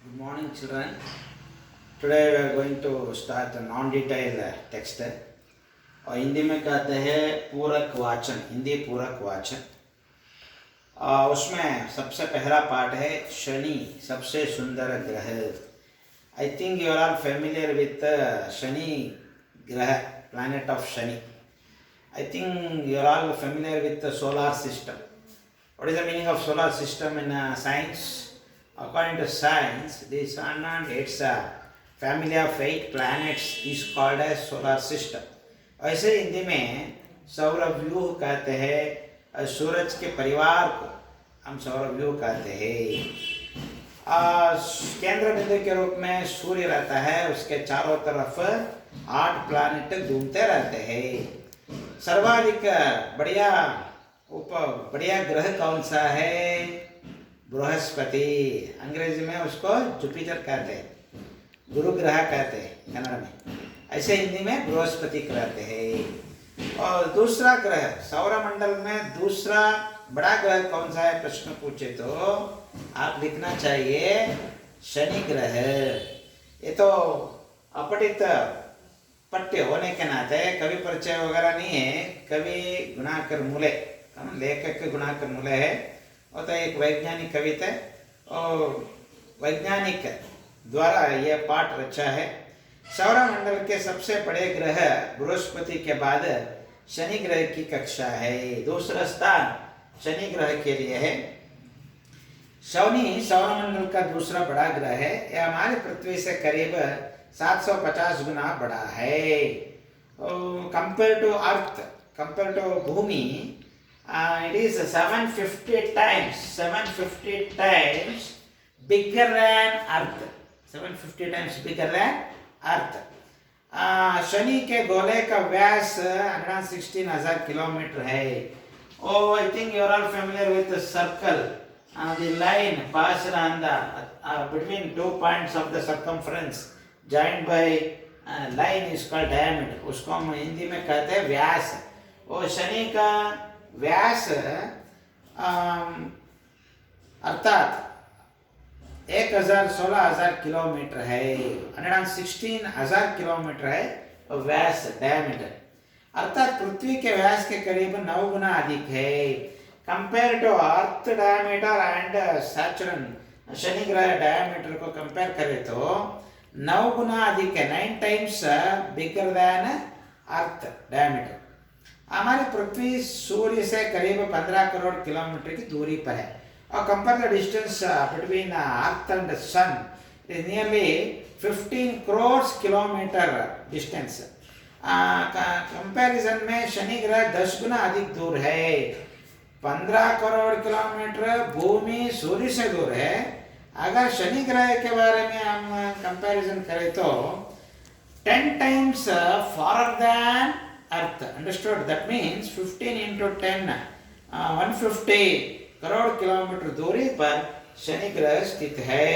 Good morning, children. Today we are going to start a non-detailed text. और हिंदी में कहते हैं पूरक वाचन, हिंदी पूरक वाचन। उसमें सबसे पहला पाठ है शनि सबसे सुंदर ग्रह। I think you are all familiar with Shani ग्रह, planet of Shani. I think you are all familiar with the solar system. What is the meaning of solar system in science? According to science, the sun and its family of 8 planets is called as solar system. ऐसे हिंदी में सौरव्यूह कहते हैं, सूरज के परिवार को हम सौरव्यूह कहते हैं। केंद्र बिंदु के रूप में सूर्य रहता है, उसके चारों तरफ 8 प्लैनेट घूमते रहते हैं। सर्वाधिक बढ़िया ग्रह कौन सा है? बृहस्पति। अंग्रेजी में उसको जुपिटर कहते हैं, गुरु ग्रह कहते हैं कन्नड़ में। ऐसे हिंदी में बृहस्पति कहते हैं। और दूसरा ग्रह सौरमंडल में दूसरा बड़ा ग्रह कौन सा है प्रश्न पूछे तो आप लिखना चाहिए शनि ग्रह। ये तो अपठित पट्य होने के नाते कवि परिचय वगैरह नहीं है, कवि गुणाकर मूले, लेखक गुणाकर मूले है। वो तो एक वैज्ञानिक कविता और वैज्ञानिक द्वारा यह पाठ रचा है। सौरमंडल के सबसे बड़े ग्रह बृहस्पति के बाद शनि ग्रह की कक्षा है, दूसरा स्थान शनि ग्रह के लिए है। शनि सौरमंडल का दूसरा बड़ा ग्रह है। यह हमारे पृथ्वी से करीब 750 गुना बड़ा है। Compare to earth, compare to भूमि, it is 750 times bigger than earth, 750 times bigger than earth. Shani के गोले का व्यास 116,000 किलोमीटर है। I think you are all familiar with the circle. The line passed on the between 2 points of the circumference joined by line is called diameter. उसको हम हिंदी में कहते हैं व्यास। और शनि का व्यास अर्थात 16,000 किलोमीटर है, 116,000 किलोमीटर है व्यास, डायमीटर। अर्थात पृथ्वी के व्यास के करीब 9 गुना अधिक है। Compare to earth diameter and Saturn, शनि ग्रह डायमीटर को कंपेयर करें तो 9 गुना अधिक है, 9 टाइम्स बिगर देन अर्थ डायमीटर। हमारी पृथ्वी सूर्य से करीब 15 करोड़ किलोमीटर की दूरी पर है। और compare the distance between earth and sun is nearly 15 crore kilometre distance. Comparison में शनि ग्रह 10 गुना अधिक दूर है। 15 करोड़ किलोमीटर भूमि सूर्य से दूर है। अगर शनि ग्रह के बारे में हम कंपैरिजन करें तो 10 times farther than earth. Understood? That means 15 into 10, 150 crore kilometre दूरी पर शनि ग्रह स्थित है।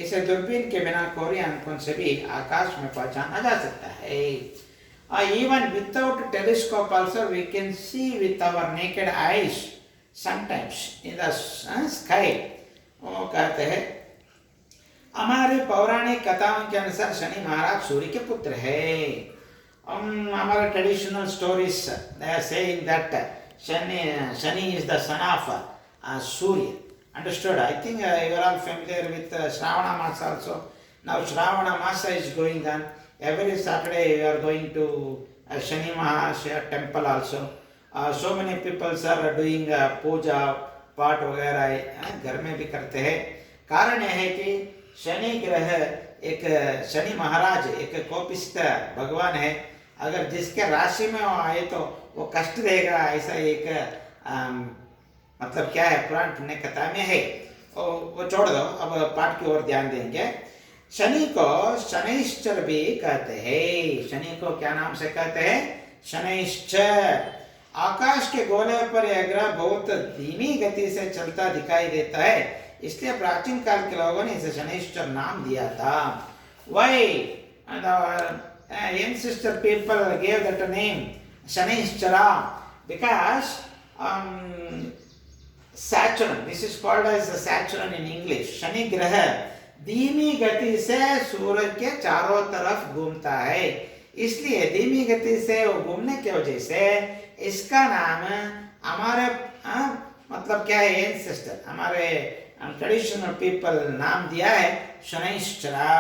इसे दूरबीन के बिना कोरी आंखों से भी आकाश में पहचाना जा सकता है। Even without telescope also we can see with our naked eyes sometimes in the sky. वो कहते हैं हमारे पौराणिक कथाओं के अनुसार शनि महाराज सूर्य के पुत्र है। हमारे traditional stories they are saying that Shani is the son of Surya. Understood? I think you are all familiar with Shravana Masa also. Now Shravana Masa is going on. Every Saturday we are going to Shani Mahashaya temple also. So many people are doing puja, पाठ वगैरह घर में भी करते हैं। कारण यह है कि शनि ग्रह एक, शनि महाराज एक कोपिष्ठ भगवान है। अगर जिसके राशि में वो आए तो वो कष्ट देगा, ऐसा एक मतलब क्या है पुराण पुण्य कथा में है। वो छोड़ दो, अब पाठ की ओर ध्यान देंगे। शनि को शनैश्चर भी कहते हैं। शनि को क्या नाम से कहते हैं? शनैश्चर। आकाश के गोले पर यह ग्रह बहुत धीमी गति से चलता दिखाई देता है, इसलिए प्राचीन काल के लोगों ने इसे शनैश्चर नाम दिया था। Why the ancestor people gave that name Shanaischara? Because Saturn, this is called as the Saturn in English. Shani Graha धीमी गति से सूरज के चारों तरफ घूमता है, इसलिए धीमी गति से वो घूमने की वजह से इसका नाम हमारे मतलब क्या है, एंसेस्टर हमारे ट्रेडिशनल पीपल नाम दिया है शनैश्चरा।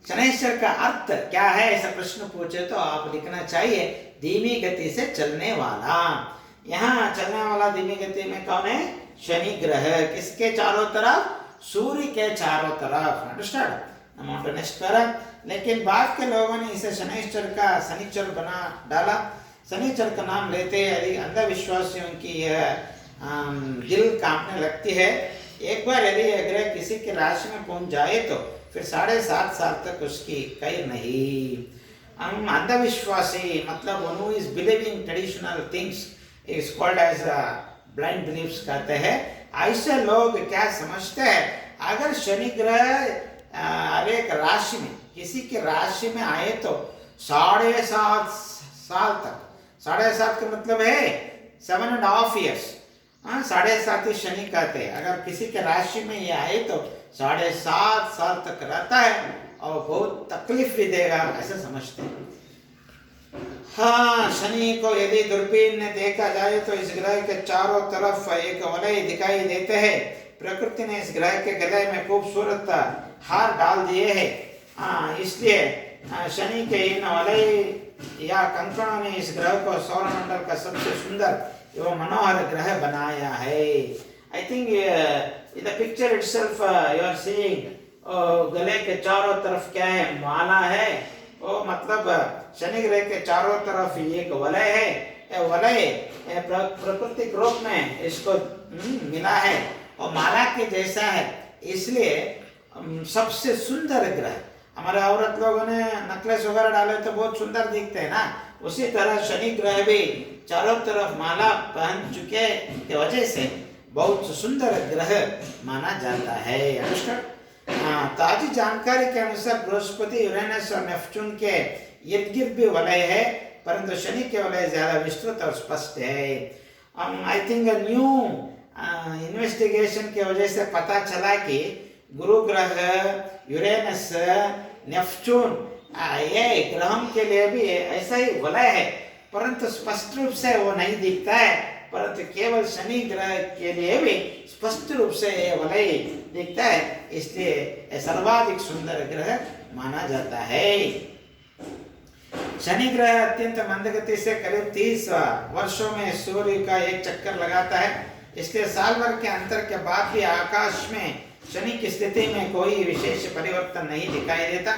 शनैश्चर का अर्थ क्या है ऐसा प्रश्न पूछे तो आप लिखना चाहिए धीमी गति से चलने वाला। यहाँ चलने वाला धीमी गति में कौन है? शनि ग्रह। किसके चारों तरफ? सूर्य के चारों तरफ। अंडरस्टैंड? Next para. लेकिन बाद के लोगों ने इसे शनैश्चर का शनिचर बना डाला। शनिचर का नाम लेते यदि अंधविश्वासियों की दिल कांपने लगती है। एक बार यदि ग्रह किसी की राशि में पहुंच जाए तो फिर 7.5 साल तक उसकी खैर नहीं। अंधविश्वासी मतलब one who is believing traditional things is called as blind believes कहते हैं। ऐसे लोग क्या समझते हैं, अगर शनि ग्रह एक राशि में किसी की राशि में आए तो 7.5 साल तक, 7.5 का मतलब है 7.5 years, 7.5 ही शनि कहते हैं। अगर किसी के राशि में ये आए तो 7.5 साल तक रहता है और बहुत तकलीफ भी देगा ऐसा समझते हैं। हाँ, शनि को यदि दूरबीन में देखा जाए तो इस ग्रह के चारों तरफ एक वलय दिखाई देते हैं। प्रकृति ने इस ग्रह के गले में खूबसूरत हार डाल दिए हैं। इसलिए शनि के इन वलय या कंकणों ने इस ग्रह को सौरमंडल का सबसे सुंदर एवं मनोहर ग्रह बनाया है। I think in the picture itself you are seeing गले के चारों तरफ क्या है? माला है। वो मतलब शनि ग्रह के चारों तरफ एक वलय है। वलय प्राकृतिक रूप में इसको मिला है और माला के जैसा है, इसलिए सबसे सुंदर ग्रह। हमारे औरत लोगों ने नेकलेस वगैरह डाले तो बहुत सुंदर दिखते हैं ना, उसी तरह शनि ग्रह भी चारों तरफ माला पहन चुके की वजह से बहुत सुंदर ग्रह माना जाता है। ताजी जानकारी के अनुसार बृहस्पति, यूरेनस और नेपच्यून के इर्द गिर्द भी वलय है, परंतु शनि के वलय ज्यादा विस्तृत और स्पष्ट है। आई थिंक न्यू इन्वेस्टिगेशन की वजह से पता चला कि गुरु ग्रह, यूरेनस, नेपच्यून ये ग्रहों के लिए भी ऐसा ही वलय है, परंतु स्पष्ट रूप से वो नहीं दिखता है। परंतु केवल शनि ग्रह के लिए भी स्पष्ट रूप से ये वलय दिखता है, इसलिए सर्वाधिक सुंदर ग्रह माना जाता है। शनि ग्रह अत्यंत मंदगति से करीब 30 वर्षों में सूर्य का एक चक्कर लगाता है, इसलिए साल भर के अंतर के बाद भी आकाश में शनि की स्थिति में कोई विशेष परिवर्तन नहीं दिखाई देता।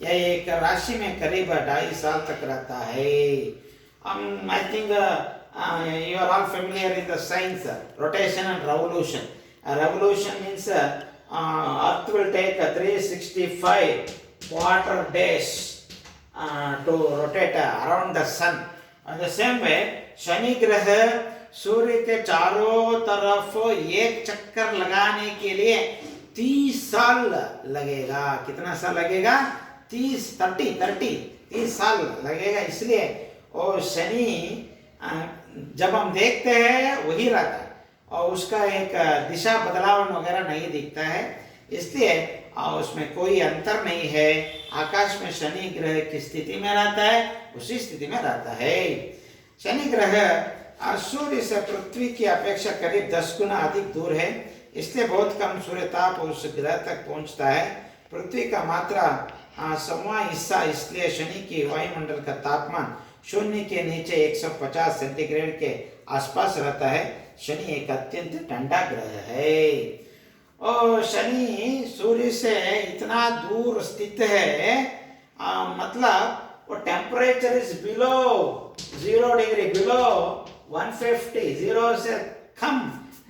यह एक राशि में करीब 2.5 साल तक रहता है। I think you are all familiar with the science, rotation and revolution. Revolution means Earth will take 365 quarter days to rotate around the sun. In the same way, Shani ग्रह सूर्य के चारों तरफ एक चक्कर लगाने के लिए 30 साल लगेगा। कितना साल लगेगा? 30 साल लगेगा। इसलिए और शनि जब हम देखते हैं वही रहता है और उसका एक दिशा बदलाव वगैरह नहीं दिखता है, इसलिए उसमें कोई अंतर नहीं है। आकाश में शनि ग्रह की स्थिति में रहता है, उसी स्थिति में रहता है। शनि ग्रह और सूर्य से पृथ्वी की अपेक्षा करीब 10 गुना अधिक दूर है, इसलिए बहुत कम सूर्य ताप उस ग्रह तक पहुंचता है। पृथ्वी का मात्रा 1/4 हिस्सा, इसलिए शनि की वायुमंडल का तापमान शून्य के नीचे 150 सेंटीग्रेड के आसपास रहता है। शनि एक अत्यंत ठंडा ग्रह है और शनि सूर्य से इतना दूर स्थित है, मतलब वो temperature is below 0 degree, below 150, 0 से कम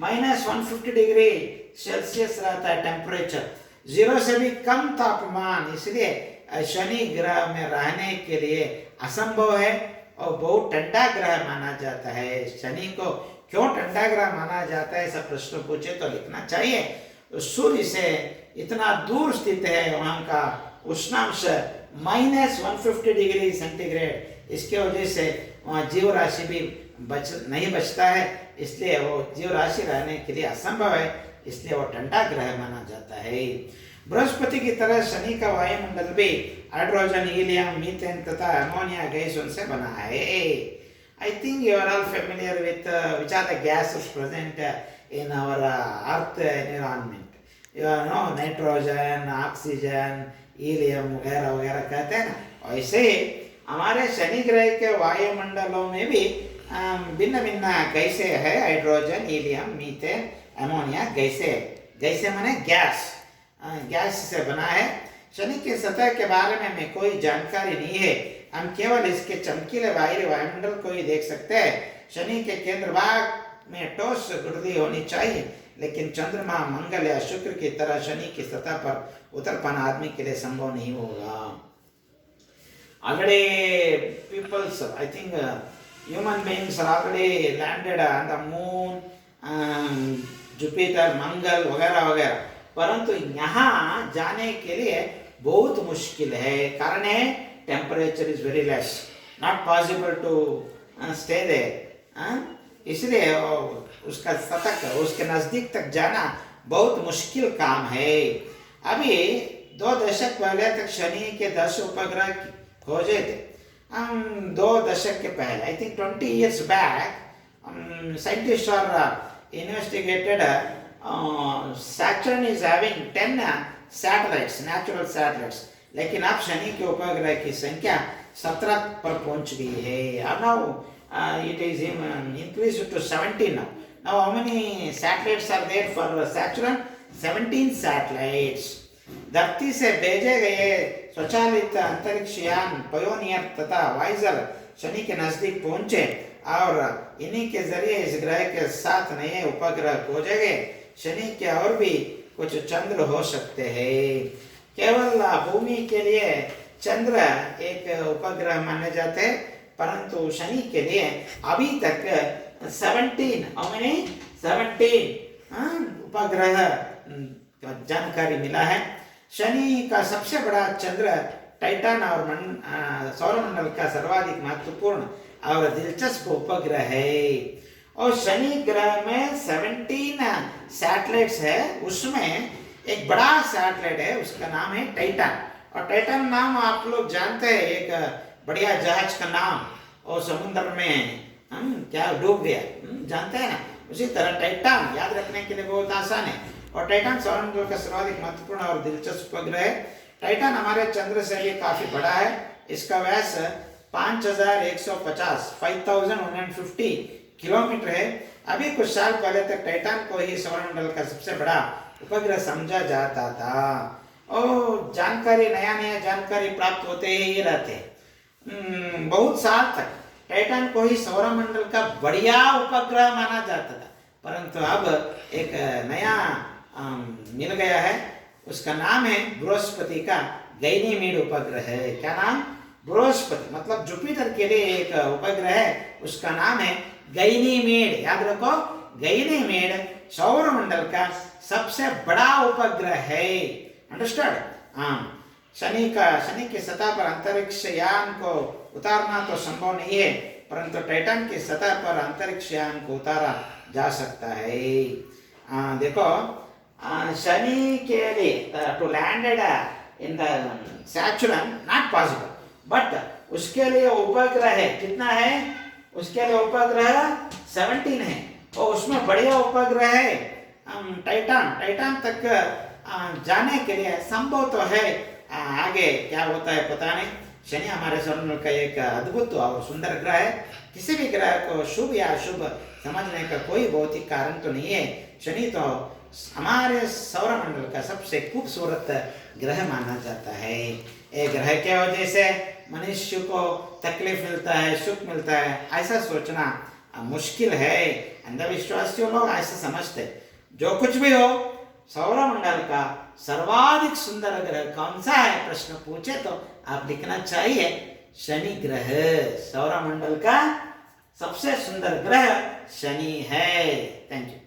-150 डिग्री सेल्सियस रहता है टेम्परेचर, 0 से भी कम तापमान। इसलिए शनि ग्रह में रहने के लिए असंभव है और बहुत ठंडा ग्रह माना जाता है। शनि को क्यों ठंडा ग्रह माना जाता है ऐसा प्रश्न पूछे तो लिखना चाहिए सूर्य से इतना दूर स्थित है, वहां का उष्णांश -150 डिग्री सेंटीग्रेड, इसके वजह से वहाँ जीव राशि भी नहीं बचता है, इसलिए वो जीव राशि रहने के लिए असंभव है। इसलिए वो ठंडा ग्रह माना जाता है। बृहस्पति की तरह शनि का वायुमंडल भी हाइड्रोजन, हीलियम, मीथेन तथा अमोनिया गैस से बना है। I think you are all familiar with which are the gases present in our earth environment. You know nitrogen, oxygen, helium वगैरह वगैरह कहते हैं ना। वैसे हमारे शनि ग्रह के वायुमंडलों में भी भिन्न भिन्न गैसें है, हाइड्रोजन, हीलियम, मीथेन, अमोनिया गैसें माने गैस से बना है। शनि की सतह के बारे में हमें कोई जानकारी नहीं है, हम केवल इसके चमकीले बाहरी वायुमंडल को ही देख सकते हैं। शनि के केंद्र भाग में ठोस गुठली होनी चाहिए, लेकिन चंद्रमा, मंगल या शुक्र की तरह शनि की सतह पर उतर पाना आदमी के लिए संभव नहीं होगा। Already peoples, I think human beings are already landed on the moon, Jupiter, मंगल वगैरह वगैरह, परंतु यहाँ जाने के लिए बहुत मुश्किल है। कारण है temperature is very less, not possible to stay there. इसलिए उसका सतह, उसके नजदीक तक जाना बहुत मुश्किल काम है। अभी 2 दशक पहले तक शनि के 10 उपग्रह खोजे थे। 2 दशक के पहले, I think 20 years back, scientists are investigated Saturn is having 10 satellites, natural satellites, लेकिन अब शनि के उपग्रह की संख्या 17 पर पहुंच गई है। अब now it is increased to 17 now. Now how many satellites are there for Saturn? 17 satellites. धरती से भेजे गए स्वचालित अंतरिक्ष यान पायोनियर तथा वाइजर शनि के नजदीक पहुंचे और इन्हीं के जरिए इस ग्रह के 7 नए उपग्रह खोजे गए। शनि के और भी कुछ चंद्र हो सकते हैं। केवल भूमि के लिए चंद्र एक उपग्रह माने जाते हैं, परंतु शनि के लिए अभी तक 17 उपग्रह जानकारी मिला है। शनि का सबसे बड़ा चंद्र टाइटन और सौरमंडल का सर्वाधिक महत्वपूर्ण और दिलचस्प उपग्रह है। और शनि ग्रह में 17 सैटेलाइट्स है, उसमें एक बड़ा सैटेलाइट है, उसका नाम है टाइटन। और टाइटन नाम आप लोग जानते हैं, एक बढ़िया जहाज का नाम, और समुद्र में क्या डूब गया, जानते हैं ना। उसी तरह टाइटन याद रखने के लिए बहुत आसान है। और टाइटन सौरमंडल का सर्वाधिक महत्वपूर्ण और दिलचस्प उपग्रह है। टाइटन हमारे चंद्र से भी काफी बड़ा है। इसका व्यास 5150 किलोमीटर है। अभी कुछ साल पहले तक टाइटन को ही सौरमंडल का सबसे बड़ा उपग्रह समझा जाता था। और जानकारी, नया जानकारी प्राप्त होते ही रहते। बहुत साल तक टाइटन को ही सौरमंडल का बढ़िया उपग्रह माना जाता था, परंतु अब एक नया मिल गया है। उसका नाम है बृहस्पति का गैनीमेड उपग्रह है। क्या नाम? बृहस्पति, मतलब जुपिटर के लिए एक उपग्रह है, उसका नाम है गैनीमेड। याद रखो, गैनीमेड सौरमंडल का सबसे बड़ा उपग्रह है। अंडरस्टैंड? शनि की सतह पर अंतरिक्ष यान को उतारना तो संभव नहीं है, परंतु टाइटन की सतह पर अंतरिक्ष यान को उतारा जा सकता है। देखो, शनि के लिए to landed in the Saturn not possible, but उसके लिए उपग्रह है। कितना है उसके लिए उपग्रह? 17 है। और उसमें बढ़िया उपग्रह है टाइटन तक जाने के लिए संभव तो है। आगे क्या होता है पता नहीं। शनि हमारे सौरमंडल का एक अद्भुत और सुंदर ग्रह है। किसी भी ग्रह को शुभ या अशुभ समझने का कोई भौतिक कारण तो नहीं है। शनि तो हमारे सौरमंडल का सबसे खूबसूरत ग्रह माना जाता है। एक ग्रह के वजह से मनुष्य को तकलीफ मिलता है, सुख मिलता है, ऐसा सोचना मुश्किल है। अंधविश्वासियों लोग ऐसा समझते। जो कुछ भी हो, सौरमंडल का सर्वाधिक सुंदर ग्रह कौन सा है प्रश्न पूछे तो आप लिखना चाहिए शनि ग्रह। सौरमंडल का सबसे सुंदर ग्रह शनि है। Thank you.